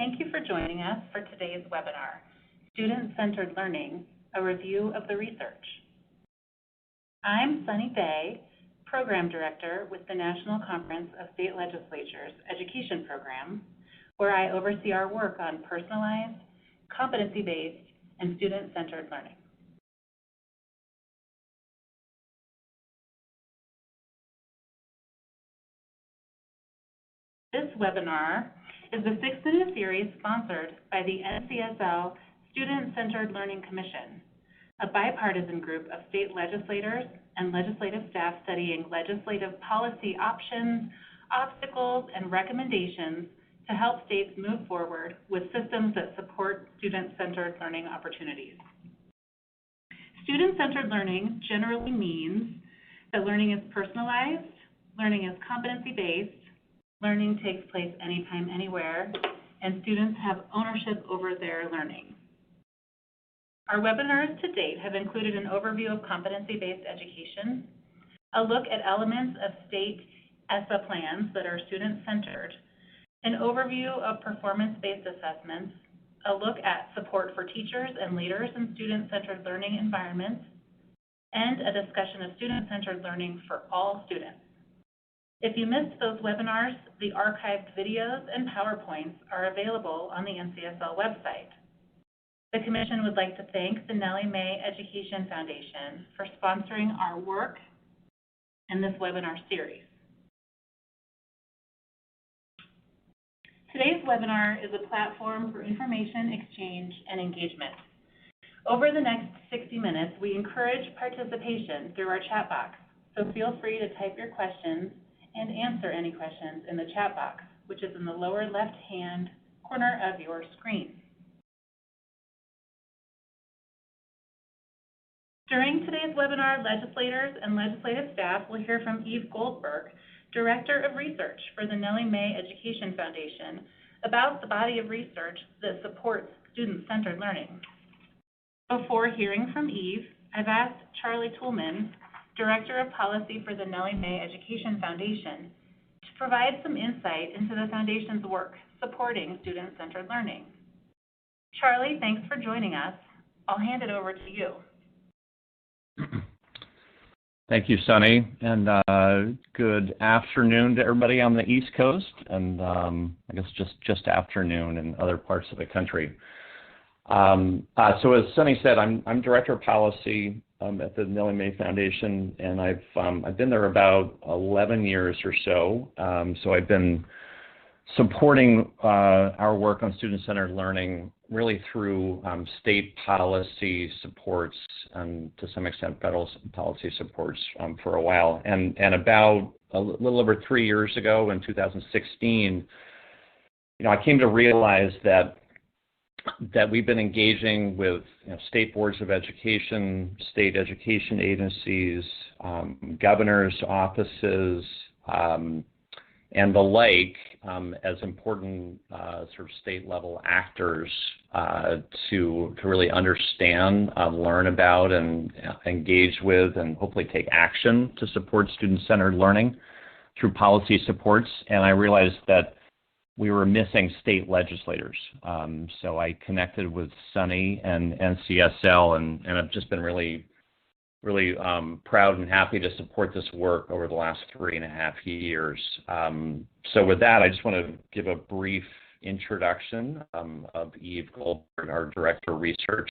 Thank you for joining us for today's webinar, Student-Centered Learning, a review of the research. I'm Sunny Bay, Program Director with the National Conference of State Legislators Education Program, where I oversee our work on personalized, competency-based, and student-centered learning. This webinar is the sixth in a series sponsored by the NCSL Student-Centered Learning Commission, a bipartisan group of state legislators and legislative staff studying legislative policy options, obstacles, and recommendations to help states move forward with systems that support student-centered learning opportunities. Student-centered learning generally means that learning is personalized, learning is competency-based, learning takes place anytime, anywhere, and students have ownership over their learning. Our webinars to date have included an overview of competency-based education, a look at elements of state ESSA plans that are student-centered, an overview of performance-based assessments, a look at support for teachers and leaders in student-centered learning environments, and a discussion of student-centered learning for all students. If you missed those webinars, the archived videos and PowerPoints are available on the NCSL website. The Commission would like to thank the Nellie Mae Education Foundation for sponsoring our work in this webinar series. Today's webinar is a platform for information exchange and engagement. Over the next 60 minutes, we encourage participation through our chat box, so feel free to type your questions and answer any questions in the chat box, which is in the lower left-hand corner of your screen. During today's webinar, legislators and legislative staff will hear from Eve Goldberg, Director of Research for the Nellie Mae Education Foundation, about the body of research that supports student-centered learning. Before hearing from Eve, I've asked Charlie Toolman, Director of Policy for the Nellie Mae Education Foundation, to provide some insight into the Foundation's work supporting student-centered learning. Charlie, thanks for joining us. I'll hand it over to you. Thank you, Sunny, and good afternoon to everybody on the East Coast, and I guess just afternoon in other parts of the country. So as Sunny said, I'm Director of Policy at the Nellie Mae Foundation, and I've been there about 11 years or so. So I've been supporting our work on student-centered learning really through state policy supports and to some extent federal policy supports for a while. And about a little over 3 years ago, in 2016, I came to realize that we've been engaging with state boards of education, state education agencies, governors' offices, and the like as important sort of state-level actors to really understand, learn about, and engage with, and hopefully take action to support student-centered learning through policy supports. And I realized that we were missing state legislators. So I connected with Sunny and NCSL, and I've just been really proud and happy to support this work over the last 3.5 years. So with that, I just want to give a brief introduction of Eve Goldberg, our Director of Research,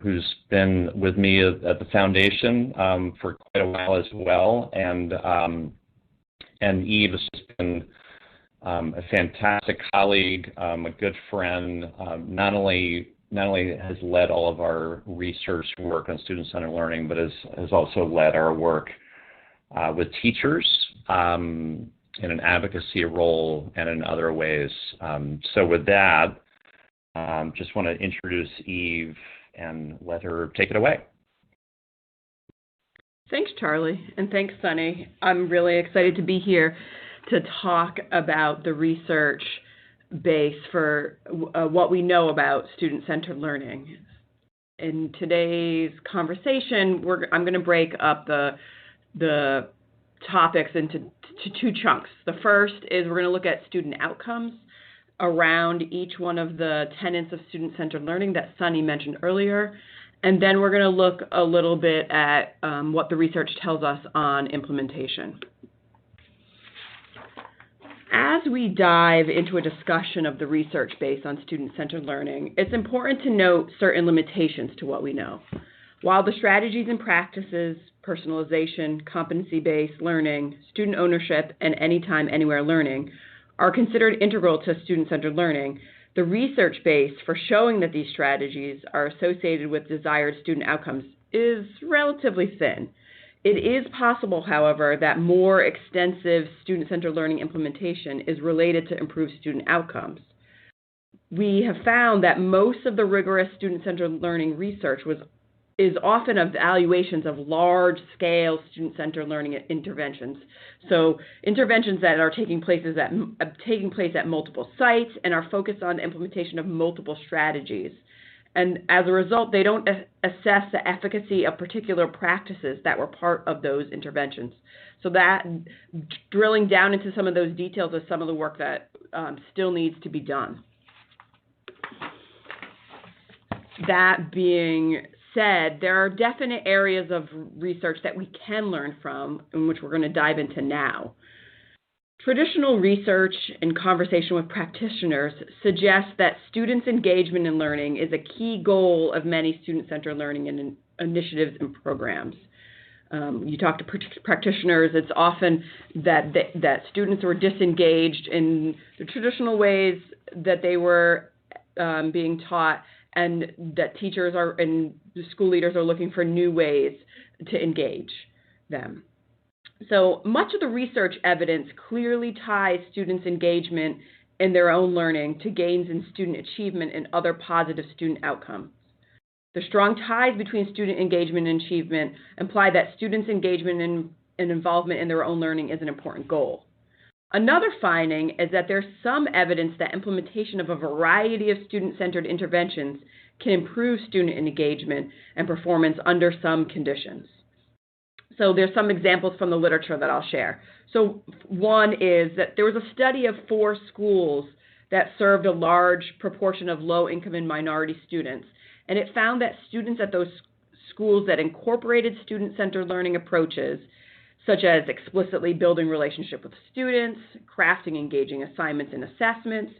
who's been with me at the Foundation for quite a while as well. And Eve has just been a fantastic colleague, a good friend, not only has led all of our research work on student-centered learning, but has also led our work with teachers in an advocacy role and in other ways. So with that, just want to introduce Eve and let her take it away. Thanks, Charlie, and thanks, Sunny. I'm really excited to be here to talk about the research base for what we know about student-centered learning. In today's conversation, I'm going to break up the topics into two chunks. The first is we're going to look at student outcomes, around each one of the tenets of student-centered learning that Sunny mentioned earlier. And then we're going to look a little bit at what the research tells us on implementation. As we dive into a discussion of the research based on student-centered learning, it's important to note certain limitations to what we know. While the strategies and practices, personalization, competency-based learning, student ownership, and anytime, anywhere learning are considered integral to student-centered learning, the research base for showing that these strategies are associated with desired student outcomes is relatively thin. It is possible, however, that more extensive student-centered learning implementation is related to improved student outcomes. We have found that most of the rigorous student-centered learning research is often evaluations of large-scale student-centered learning interventions. So interventions that are taking place at multiple sites and are focused on the implementation of multiple strategies. And as a result, they don't assess the efficacy of particular practices that were part of those interventions. So that drilling down into some of those details is some of the work that still needs to be done. That being said, there are definite areas of research that we can learn from, in which we're going to dive into now. Traditional research and conversation with practitioners suggests that students' engagement in learning is a key goal of many student-centered learning initiatives and programs. You talk to practitioners, it's often that students were disengaged in the traditional ways that they were being taught, and that teachers and school leaders are looking for new ways to engage them. So much of the research evidence clearly ties students' engagement in their own learning to gains in student achievement and other positive student outcomes. The strong ties between student engagement and achievement imply that students' engagement and involvement in their own learning is an important goal. Another finding is that there's some evidence that implementation of a variety of student-centered interventions can improve student engagement and performance under some conditions. So there's some examples from the literature that I'll share. So one is that there was a study of 4 schools that served a large proportion of low-income and minority students, and it found that students at those schools that incorporated student-centered learning approaches, such as explicitly building relationship with students, crafting engaging assignments and assessments,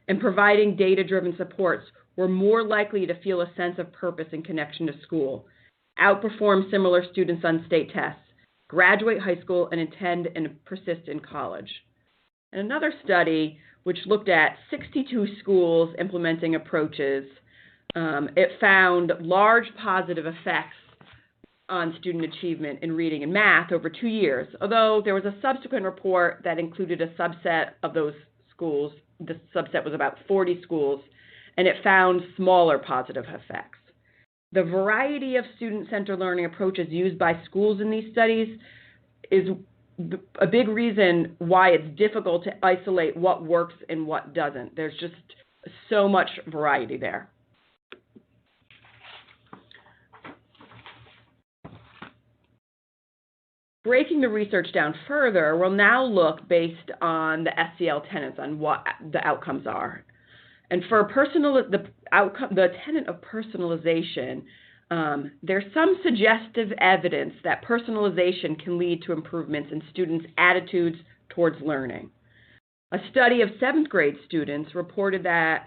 and providing data-driven supports, were more likely to feel a sense of purpose and connection to school, outperform similar students on state tests, graduate high school, and attend and persist in college. And another study, which looked at 62 schools implementing approaches, it found large positive effects on student achievement in reading and math over 2 years, although there was a subsequent report that included a subset of those schools. The subset was about 40 schools, and it found smaller positive effects. The variety of student-centered learning approaches used by schools in these studies is a big reason why it's difficult to isolate what works and what doesn't. There's just so much variety there. Breaking the research down further, we'll now look based on the SCL tenets on what the outcomes are. And for the tenet of personalization, there's some suggestive evidence that personalization can lead to improvements in students' attitudes towards learning. A study of 7th grade students reported that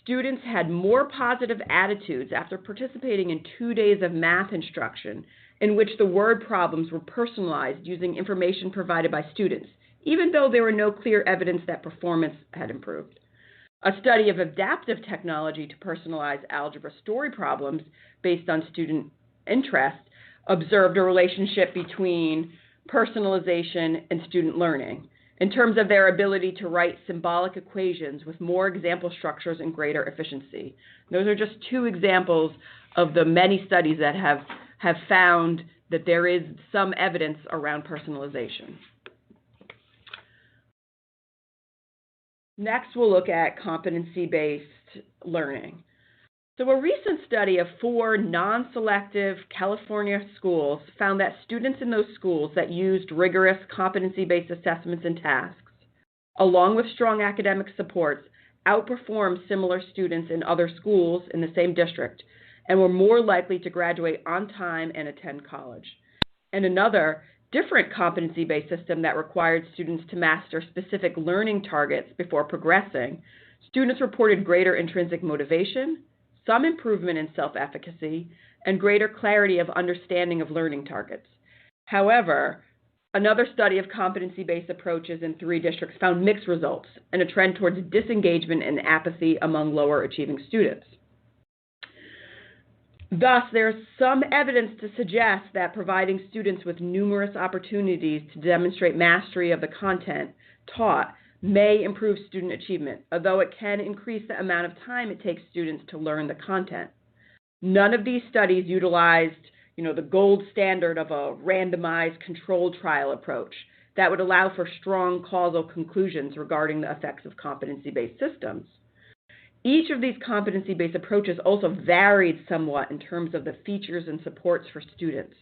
students had more positive attitudes after participating in 2 days of math instruction in which the word problems were personalized using information provided by students, even though there were no clear evidence that performance had improved. A study of adaptive technology to personalize algebra story problems based on student interest observed a relationship between personalization and student learning in terms of their ability to write symbolic equations with more example structures and greater efficiency. Those are just 2 examples of the many studies that have found that there is some evidence around personalization. Next, we'll look at competency-based learning. So a recent study of 4 non-selective California schools found that students in those schools that used rigorous competency-based assessments and tasks along with strong academic supports, outperformed similar students in other schools in the same district and were more likely to graduate on time and attend college. And another different competency-based system that required students to master specific learning targets before progressing, students reported greater intrinsic motivation, some improvement in self-efficacy, and greater clarity of understanding of learning targets. However, another study of competency-based approaches in 3 districts found mixed results and a trend towards disengagement and apathy among lower achieving students. Thus, there's some evidence to suggest that providing students with numerous opportunities to demonstrate mastery of the content taught may improve student achievement, although it can increase the amount of time it takes students to learn the content. None of these studies utilized, the gold standard of a randomized controlled trial approach that would allow for strong causal conclusions regarding the effects of competency-based systems. Each of these competency-based approaches also varied somewhat in terms of the features and supports for students.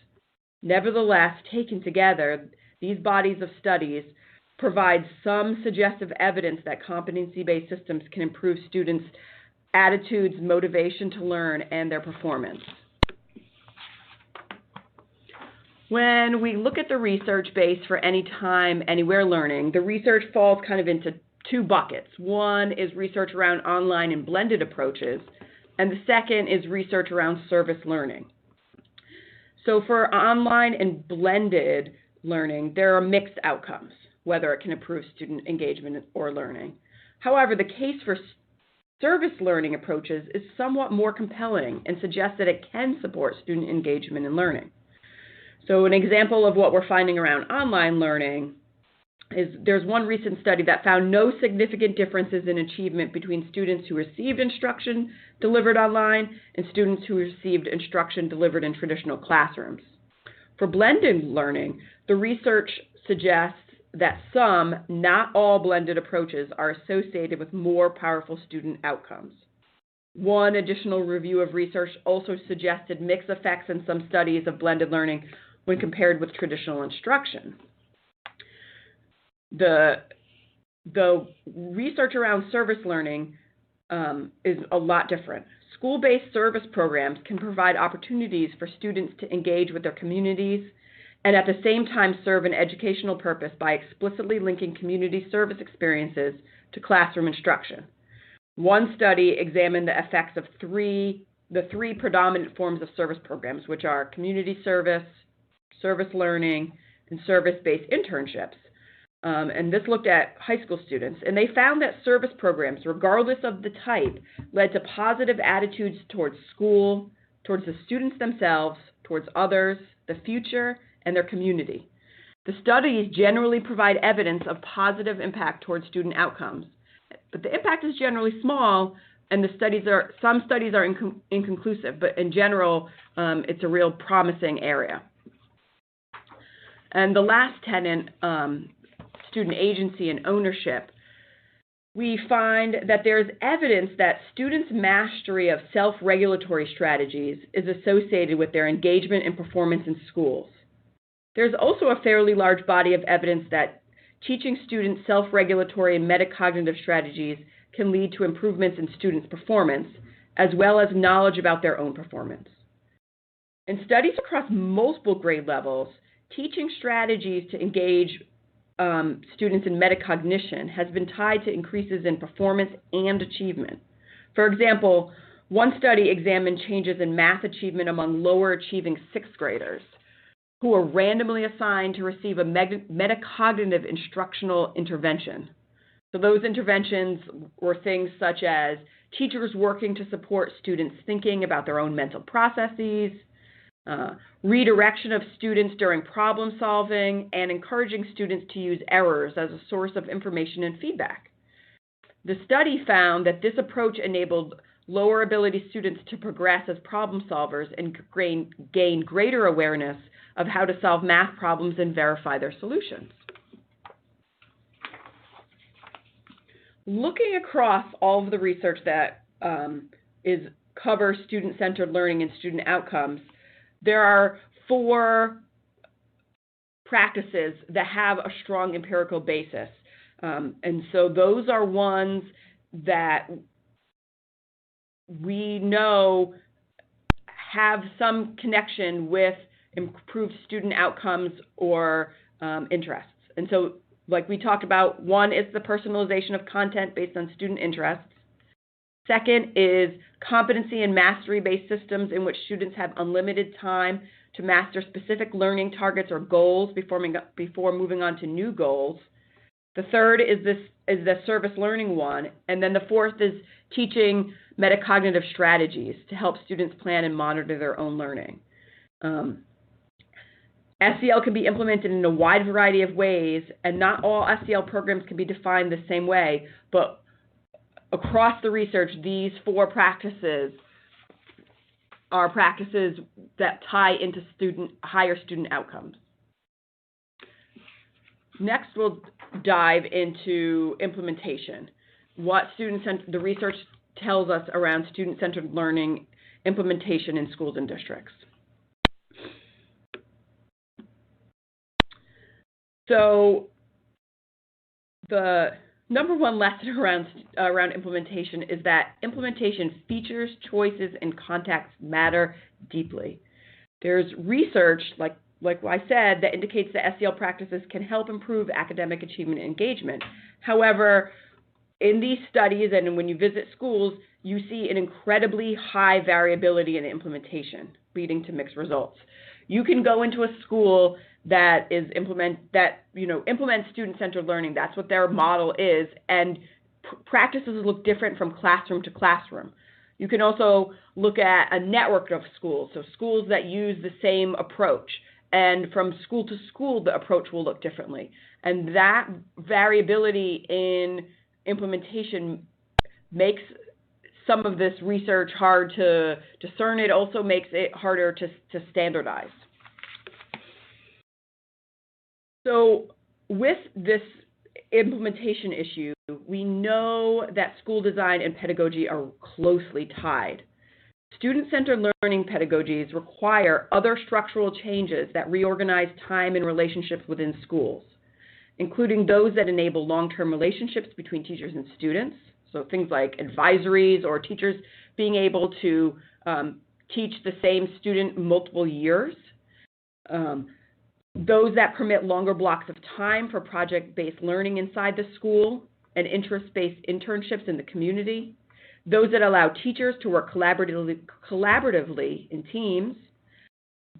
Nevertheless, taken together, these bodies of studies provide some suggestive evidence that competency-based systems can improve students' attitudes, motivation to learn, and their performance. When we look at the research base for anytime, anywhere learning, the research falls kind of into 2 buckets. One is research around online and blended approaches, and the second is research around service learning. So for online and blended learning, there are mixed outcomes, whether it can improve student engagement or learning. However, the case for service learning approaches is somewhat more compelling and suggests that it can support student engagement and learning. So an example of what we're finding around online learning is there's one recent study that found no significant differences in achievement between students who received instruction delivered online and students who received instruction delivered in traditional classrooms. For blended learning, the research suggests that some, not all blended approaches are associated with more powerful student outcomes. One additional review of research also suggested mixed effects in some studies of blended learning when compared with traditional instruction. The research around service learning is a lot different. School-based service programs can provide opportunities for students to engage with their communities and at the same time serve an educational purpose by explicitly linking community service experiences to classroom instruction. One study examined the effects of the three predominant forms of service programs, which are community service, service learning, and service-based internships. And this looked at high school students, and they found that service programs, regardless of the type, led to positive attitudes towards school, towards the students themselves, towards others, the future, and their community. The studies generally provide evidence of positive impact towards student outcomes, but the impact is generally small, and some studies are inconclusive, but in general, it's a real promising area. And the last tenet, student agency and ownership, we find that there's evidence that students' mastery of self-regulatory strategies is associated with their engagement and performance in schools. There's also a fairly large body of evidence that teaching students self-regulatory and metacognitive strategies can lead to improvements in students' performance, as well as knowledge about their own performance. In studies across multiple grade levels, teaching strategies to engage students in metacognition has been tied to increases in performance and achievement. For example, one study examined changes in math achievement among lower achieving 6th graders who were randomly assigned to receive a metacognitive instructional intervention. So those interventions were things such as teachers working to support students thinking about their own mental processes, redirection of students during problem solving, and encouraging students to use errors as a source of information and feedback. The study found that this approach enabled lower ability students to progress as problem solvers and gain greater awareness of how to solve math problems and verify their solutions. Looking across all of the research that covers student-centered learning and student outcomes, there are 4 practices that have a strong empirical basis And so those are ones that we know have some connection with improved student outcomes or interests. And so, like we talked about, one is the personalization of content based on student interests. Second is competency and mastery-based systems in which students have unlimited time to master specific learning targets or goals before moving on to new goals. The third is the service learning one, and then the fourth is teaching metacognitive strategies to help students plan and monitor their own learning. SEL can be implemented in a wide variety of ways, and not all SEL programs can be defined the same way, but across the research, these four practices are practices that tie into higher student outcomes. Next, we'll dive into implementation. What the research tells us around student-centered learning implementation in schools and districts. So the number one lesson around implementation is that implementation features, choices, and contexts matter deeply. There's research, like I said, that indicates that SEL practices can help improve academic achievement and engagement. However, in these studies and when you visit schools, you see an incredibly high variability in implementation, leading to mixed results. You can go into a school that implements student-centered learning. That's what their model is, and practices look different from classroom to classroom. You can also look at a network of schools, so schools that use the same approach, and from school to school, the approach will look differently. And that variability in implementation makes some of this research hard to discern. It also makes it harder to standardize. So with this implementation issue, we know that school design and pedagogy are closely tied. Student-centered learning pedagogies require other structural changes that reorganize time and relationships within schools, including those that enable long-term relationships between teachers and students, so things like advisories or teachers being able to teach the same student multiple years, those that permit longer blocks of time for project-based learning inside the school and interest-based internships in the community, those that allow teachers to work collaboratively in teams,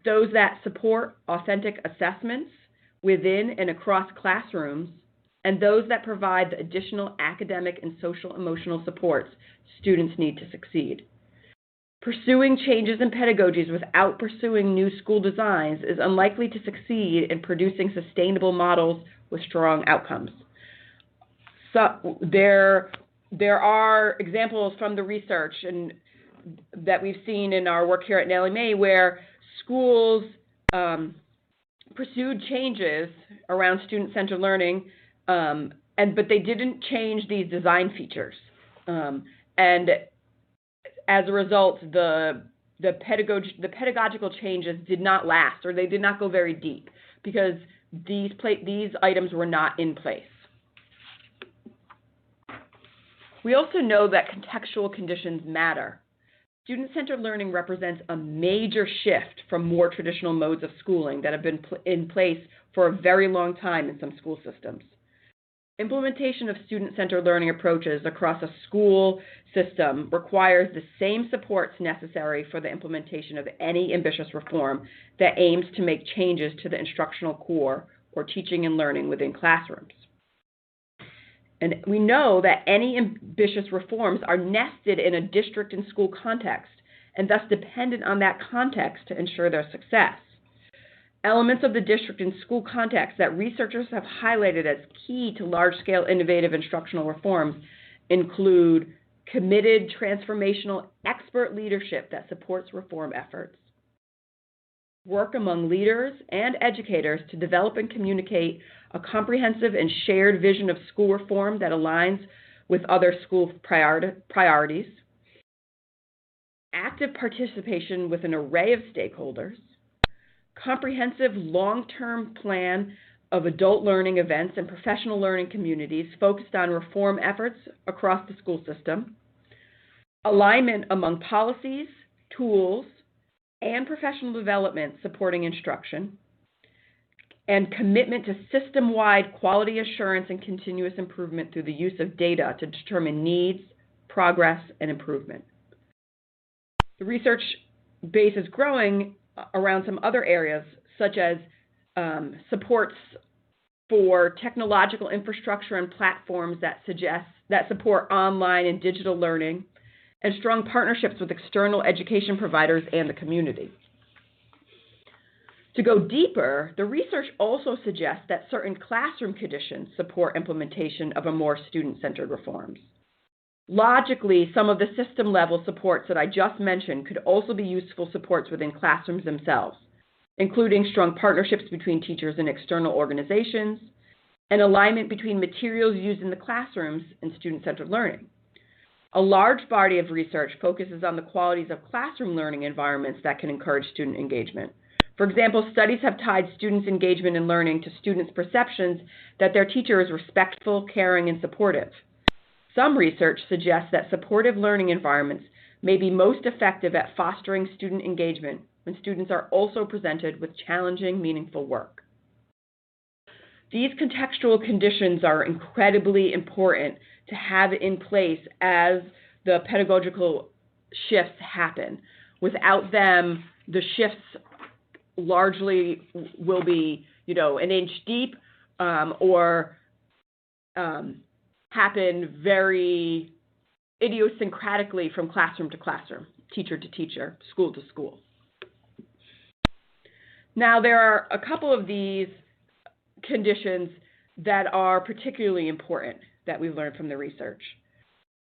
those that support authentic assessments within and across classrooms, and those that provide the additional academic and social-emotional supports students need to succeed. Pursuing changes in pedagogies without pursuing new school designs is unlikely to succeed in producing sustainable models with strong outcomes. So there are examples from the research and that we've seen in our work here at Nellie Mae where schools pursued changes around student-centered learning, but they didn't change these design features. And as a result, the pedagogical changes did not last, or they did not go very deep, because these items were not in place. We also know that contextual conditions matter. Student-centered learning represents a major shift from more traditional modes of schooling that have been in place for a very long time in some school systems. Implementation of student-centered learning approaches across a school system requires the same supports necessary for the implementation of any ambitious reform that aims to make changes to the instructional core or teaching and learning within classrooms. And we know that any ambitious reforms are nested in a district and school context and thus dependent on that context to ensure their success. Elements of the district and school context that researchers have highlighted as key to large-scale innovative instructional reforms include committed, transformational, expert leadership that supports reform efforts, work among leaders and educators to develop and communicate a comprehensive and shared vision of school reform that aligns with other school priorities, active participation with an array of stakeholders, comprehensive long-term plan of adult learning events and professional learning communities focused on reform efforts across the school system, alignment among policies, tools, and professional development supporting instruction, and commitment to system-wide quality assurance and continuous improvement through the use of data to determine needs, progress, and improvement. The research base is growing around some other areas, such as supports for technological infrastructure and platforms that support online and digital learning, and strong partnerships with external education providers and the community. To go deeper, the research also suggests that certain classroom conditions support implementation of a more student-centered reforms. Logically, some of the system-level supports that I just mentioned could also be useful supports within classrooms themselves, including strong partnerships between teachers and external organizations, and alignment between materials used in the classrooms and student-centered learning. A large body of research focuses on the qualities of classroom learning environments that can encourage student engagement. For example, studies have tied students' engagement in learning to students' perceptions that their teacher is respectful, caring, and supportive. Some research suggests that supportive learning environments may be most effective at fostering student engagement when students are also presented with challenging, meaningful work. These contextual conditions are incredibly important to have in place as the pedagogical shifts happen. Without them, the shifts largely will be, an inch deep or happen very idiosyncratically from classroom to classroom, teacher to teacher, school to school. Now, there are a couple of these conditions that are particularly important that we've learned from the research.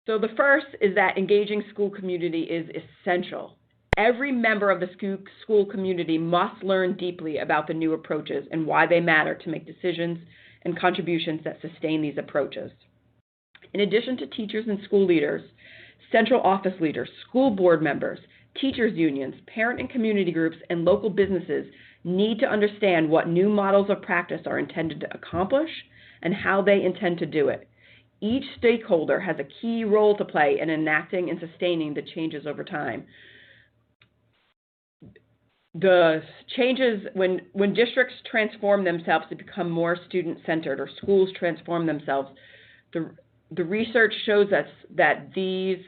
So the first is that engaging school community is essential. Every member of the school community must learn deeply about the new approaches and why they matter to make decisions and contributions that sustain these approaches. In addition to teachers and school leaders, central office leaders, school board members, teachers' unions, parent and community groups, and local businesses need to understand what new models of practice are intended to accomplish and how they intend to do it. Each stakeholder has a key role to play in enacting and sustaining the changes over time. The changes, when districts transform themselves to become more student-centered, or schools transform themselves, the research shows us that these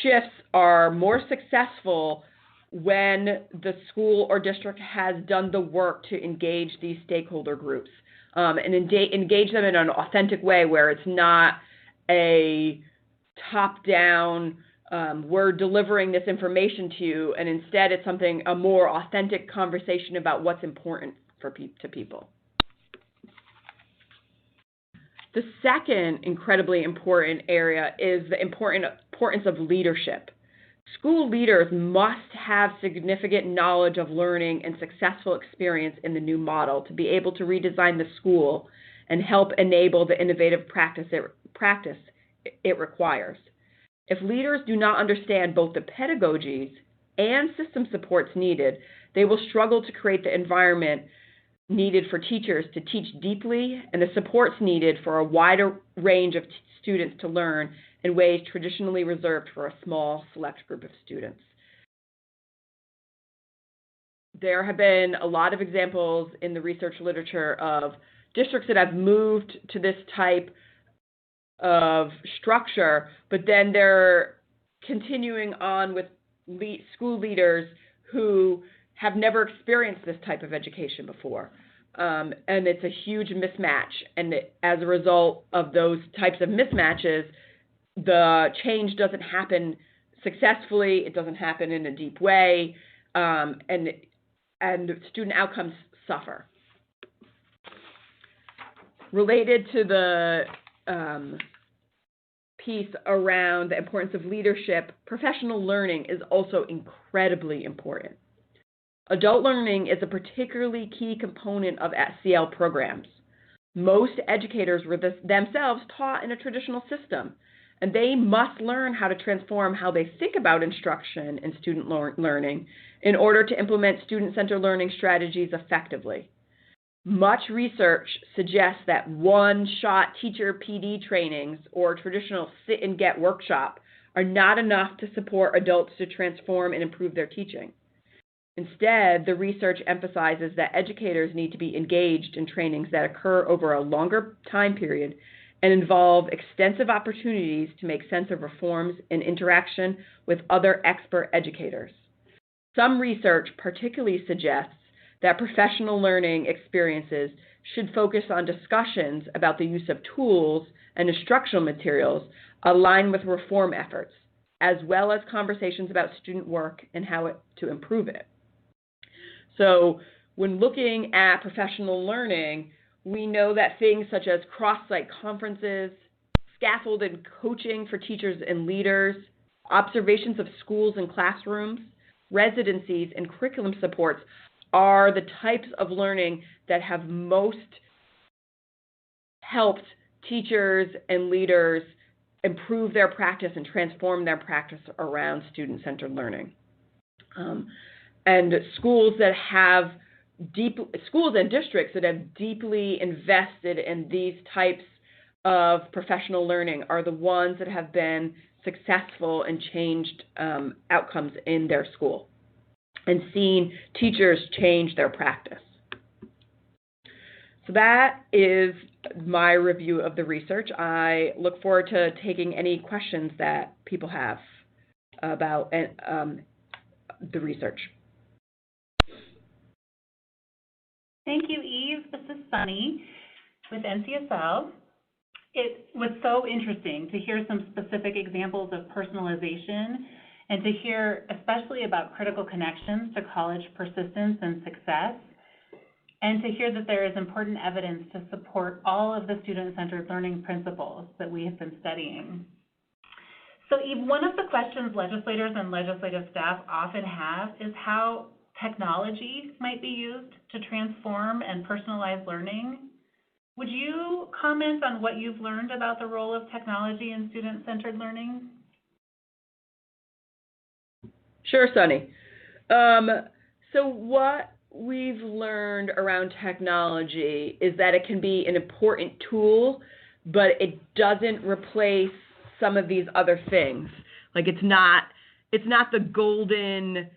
shifts are more successful when the school or district has done the work to engage these stakeholder groups and engage them in an authentic way where it's not a top-down, we're delivering this information to you, and instead it's a more authentic conversation about what's important to people. The second incredibly important area is the importance of leadership. School leaders must have significant knowledge of learning and successful experience in the new model to be able to redesign the school and help enable the innovative practice it requires. If leaders do not understand both the pedagogies and system supports needed, they will struggle to create the environment needed for teachers to teach deeply and the supports needed for a wider range of students to learn in ways traditionally reserved for a small, select group of students. There have been a lot of examples in the research literature of districts that have moved to this type of structure, but then they're continuing on with school leaders who have never experienced this type of education before. And it's a huge mismatch. And as a result of those types of mismatches, the change doesn't happen successfully, it doesn't happen in a deep way, and student outcomes suffer. Related to the piece around the importance of leadership, professional learning is also incredibly important. Adult learning is a particularly key component of SEL programs. Most educators were themselves taught in a traditional system, and they must learn how to transform how they think about instruction and student learning in order to implement student-centered learning strategies effectively. much research suggests that one-shot teacher PD trainings or traditional sit-and-get workshop are not enough to support adults to transform and improve their teaching. Instead, the research emphasizes that educators need to be engaged in trainings that occur over a longer time period and involve extensive opportunities to make sense of reforms and interaction with other expert educators. Some research particularly suggests that professional learning experiences should focus on discussions about the use of tools and instructional materials aligned with reform efforts, as well as conversations about student work and how to improve it. So when looking at professional learning, we know that things such as cross-site conferences, scaffolded coaching for teachers and leaders, observations of schools and classrooms, residencies, and curriculum supports are the types of learning that have most helped teachers and leaders improve their practice and transform their practice around student-centered learning. And schools and districts that have deeply invested in these types of professional learning are the ones that have been successful and changed outcomes in their school and seen teachers change their practice. So that is my review of the research. I look forward to taking any questions that people have about the research. Thank you, Eve. This is Sunny with NCSL. It was so interesting to hear some specific examples of personalization and to hear especially about critical connections to college persistence and success, and to hear that there is important evidence to support all of the student-centered learning principles that we have been studying. So Eve, one of the questions legislators and legislative staff often have is how technology might be used to transform and personalize learning. Would you comment on what you've learned about the role of technology in student-centered learning? Sure, Sunny. So what we've learned around technology is that it can be an important tool, but it doesn't replace some of these other things. Like it's not the golden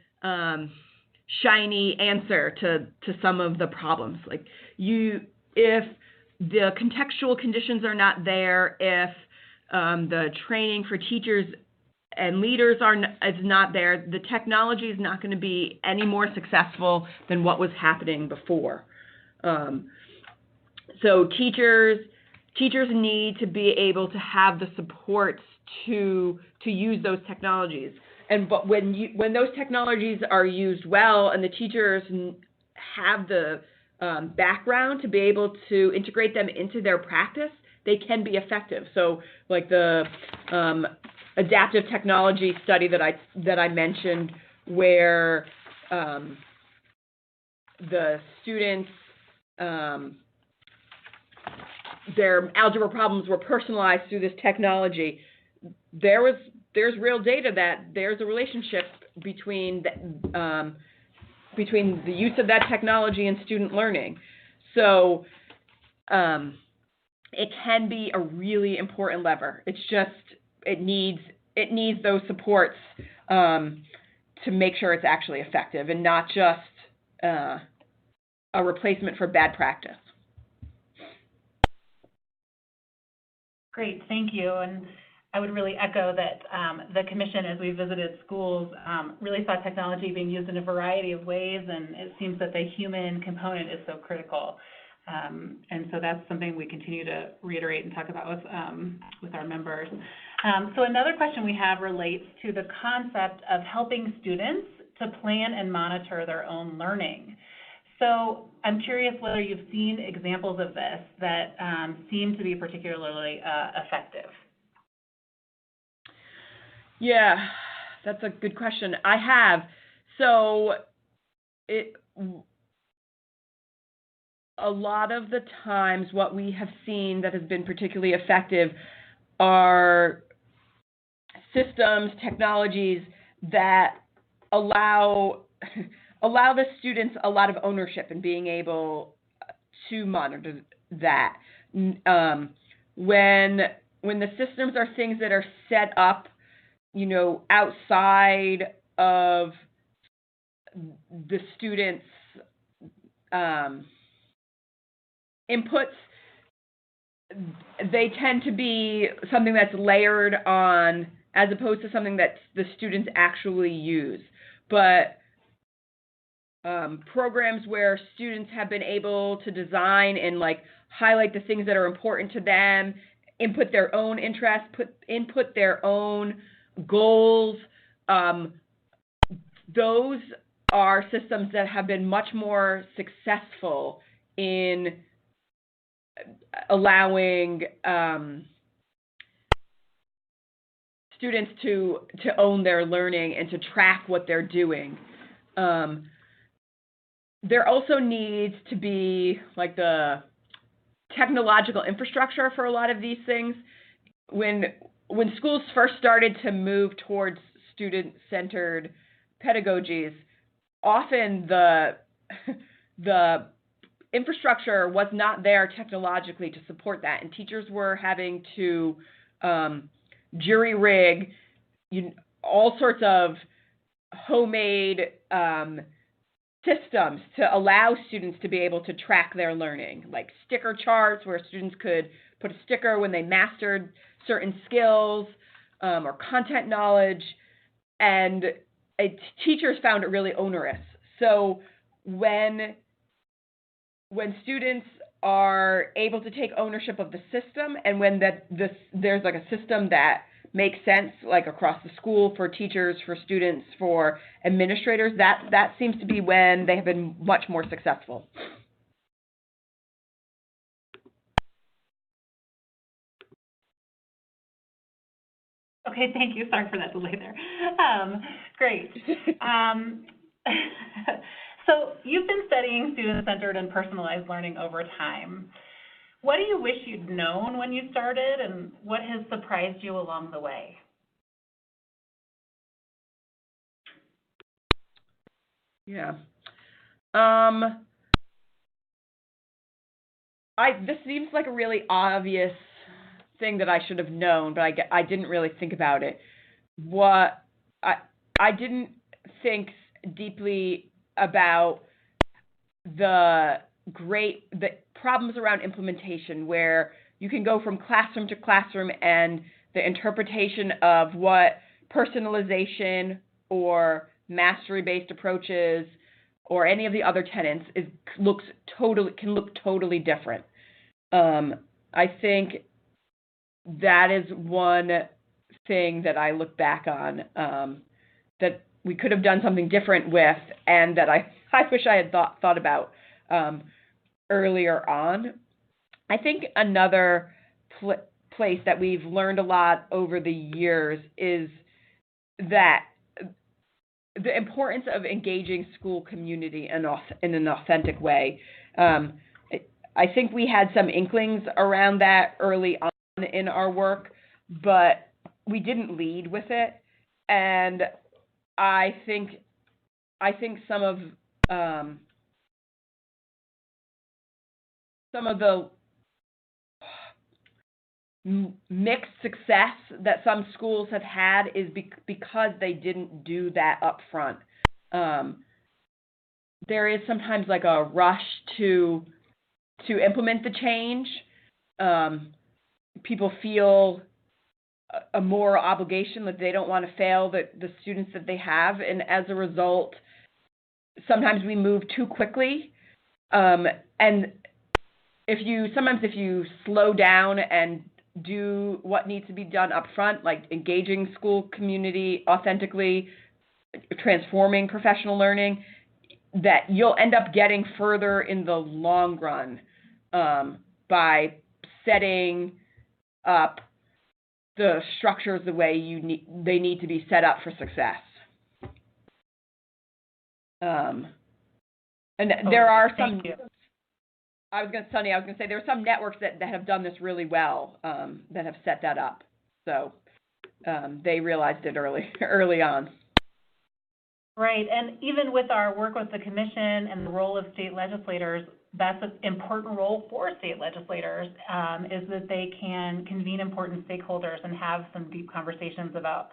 shiny answer to some of the problems. Like if the contextual conditions are not there, if the training for teachers and leaders is not there, the technology is not going to be any more successful than what was happening before. So teachers need to be able to have the supports to use those technologies. But when those technologies are used well and the teachers have the background to be able to integrate them into their practice, they can be effective. So like the adaptive technology study that I mentioned, where the students their algebra problems were personalized through this technology, there's real data that there's a relationship between the use of that technology and student learning. So it can be a really important lever. It's just it needs those supports to make sure it's actually effective and not just a replacement for bad practice. Great, thank you. And I would really echo that the Commission, as we visited schools, really saw technology being used in a variety of ways, and it seems that the human component is so critical. And so that's something we continue to reiterate and talk about with our members. So another question we have relates to the concept of helping students to plan and monitor their own learning. So I'm curious whether you've seen examples of this that seem to be particularly effective. Yeah, that's a good question. I have. So a lot of the times what we have seen that has been particularly effective are systems, technologies that allow the students a lot of ownership in being able to monitor that. When the systems are things that are set up, outside of the students' inputs, they tend to be something that's layered on as opposed to something that the students actually use. But programs where students have been able to design and highlight the things that are important to them, input their own interests, input their own goals, those are systems that have been much more successful in allowing students to own their learning and to track what they're doing. There also needs to be the technological infrastructure for a lot of these things. When schools first started to move towards student-centered pedagogies, often the infrastructure was not there technologically to support that, and teachers were having to jury-rig all sorts of homemade systems to allow students to be able to track their learning, like sticker charts where students could put a sticker when they mastered certain skills or content knowledge, and teachers found it really onerous. So when students are able to take ownership of the system, and when there's a system that makes sense across the school for teachers, for students, for administrators, that seems to be when they have been much more successful. Okay, thank you. Sorry for that delay there. Great. So you've been studying student-centered and personalized learning over time. What do you wish you'd known when you started, and what has surprised you along the way? Yeah. This seems like a really obvious thing that I should have known, but I didn't really think about it. I didn't think deeply about the problems around implementation, where you can go from classroom to classroom and the interpretation of what personalization or mastery-based approaches or any of the other tenets can look totally different. I think that is one thing that I look back on that we could have done something different with, and that I wish I had thought about earlier on. I think another place that we've learned a lot over the years is that the importance of engaging school community in an authentic way. I think we had some inklings around that early on in our work, but we didn't lead with it. And I think some of the mixed success that some schools have had is because they didn't do that up front. There is sometimes a rush to implement the change. People feel a moral obligation that they don't want to fail the students that they have, and as a result, sometimes we move too quickly. And if you slow down and do what needs to be done up front, like engaging school community authentically, transforming professional learning, that you'll end up getting further in the long run by setting up the structures the way they need to be set up for success. And there are some. I was going to say there are some networks that have done this really well, that have set that up. So they realized it early on. Right, and even with our work with the commission and the role of state legislators, that's an important role for state legislators, is that they can convene important stakeholders and have some deep conversations about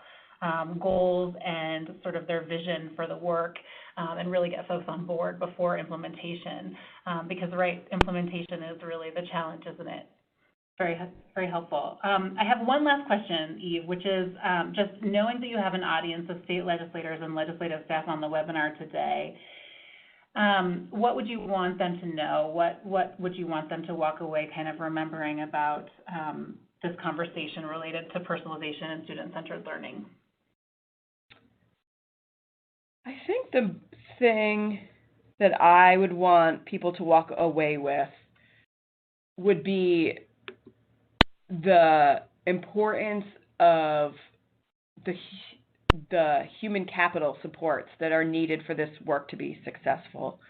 goals and sort of their vision for the work, and really get folks on board before implementation, because implementation is really the challenge, isn't it? Very, very helpful. I have one last question, Eve, which is just knowing that you have an audience of state legislators and legislative staff on the webinar today, what would you want them to know? What would you want them to walk away kind of remembering about this conversation related to personalization and student-centered learning? I think the thing that I would want people to walk away with would be the importance of the human capital supports that are needed for this work to be successful.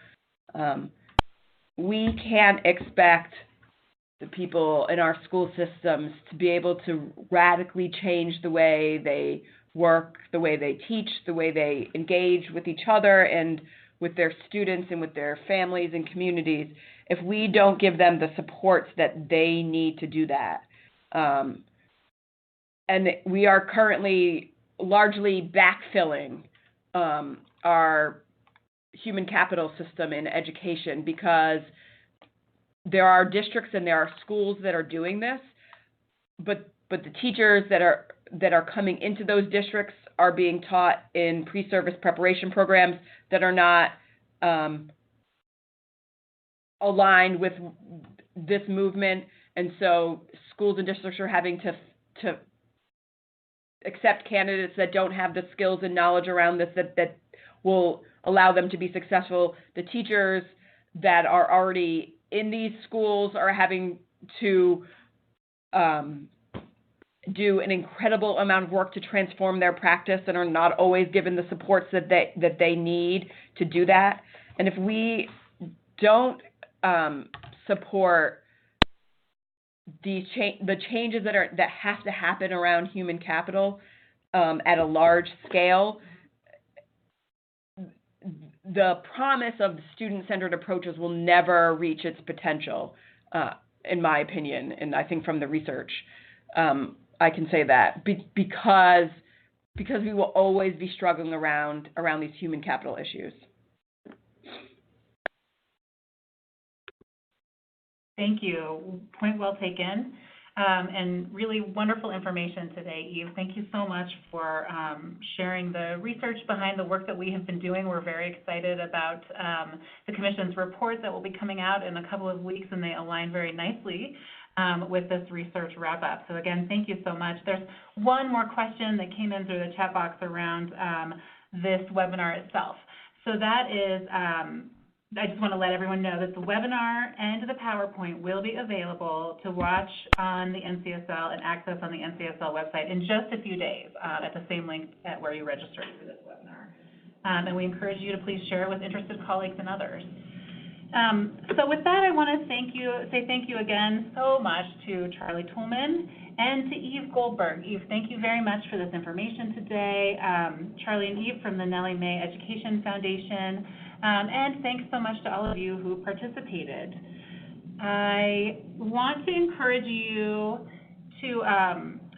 We can't expect the people in our school systems to be able to radically change the way they work, the way they teach, the way they engage with each other and with their students and with their families and communities if we don't give them the supports that they need to do that. And we are currently largely backfilling our human capital system in education because there are districts and there are schools that are doing this, but the teachers that are coming into those districts are being taught in pre-service preparation programs that are not aligned with this movement, and so schools and districts are having to accept candidates that don't have the skills and knowledge around this that will allow them to be successful. The teachers that are already in these schools are having to do an incredible amount of work to transform their practice and are not always given the supports that they need to do that. And if we don't support the changes that have to happen around human capital at a large scale, the promise of student-centered approaches will never reach its potential, in my opinion, and I think from the research. I can say that because we will always be struggling around these human capital issues. Thank you. Point well taken. And really wonderful information today, Eve. Thank you so much for sharing the research behind the work that we have been doing. We're very excited about the Commission's report that will be coming out in a couple of weeks, and they align very nicely with this research wrap-up. So again, thank you so much. There's one more question that came in through the chat box around this webinar itself. So that is, I just want to let everyone know that the webinar and the PowerPoint will be available to watch on the NCSL and access on the NCSL website in just a few days at the same link at where you registered for this webinar. And we encourage you to please share it with interested colleagues and others. So with that, I want to say thank you again so much to Charlie Toolman and to Eve Goldberg. Eve, thank you very much for this information today. Charlie and Eve from the Nellie Mae Education Foundation. And thanks so much to all of you who participated. I want to encourage you to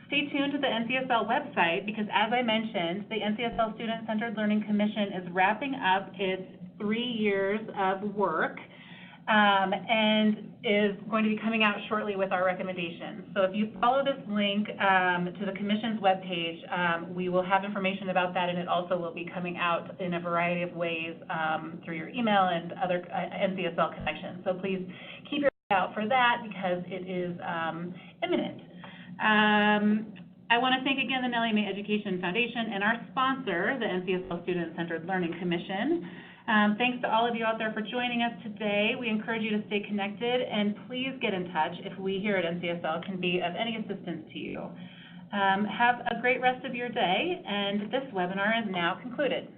stay tuned to the NCSL website because, as I mentioned, the NCSL Student-Centered Learning Commission is wrapping up its 3 years of work and is going to be coming out shortly with our recommendations. So if you follow this link to the Commission's webpage, we will have information about that, and it also will be coming out in a variety of ways through your email and other NCSL connections. So please keep your eye out for that because it is imminent. I want to thank again the Nellie Mae Education Foundation and our sponsor, the NCSL Student-Centered Learning Commission. Thanks to all of you out there for joining us today. We encourage you to stay connected, and please get in touch if we here at NCSL can be of any assistance to you. Have a great rest of your day, and this webinar is now concluded.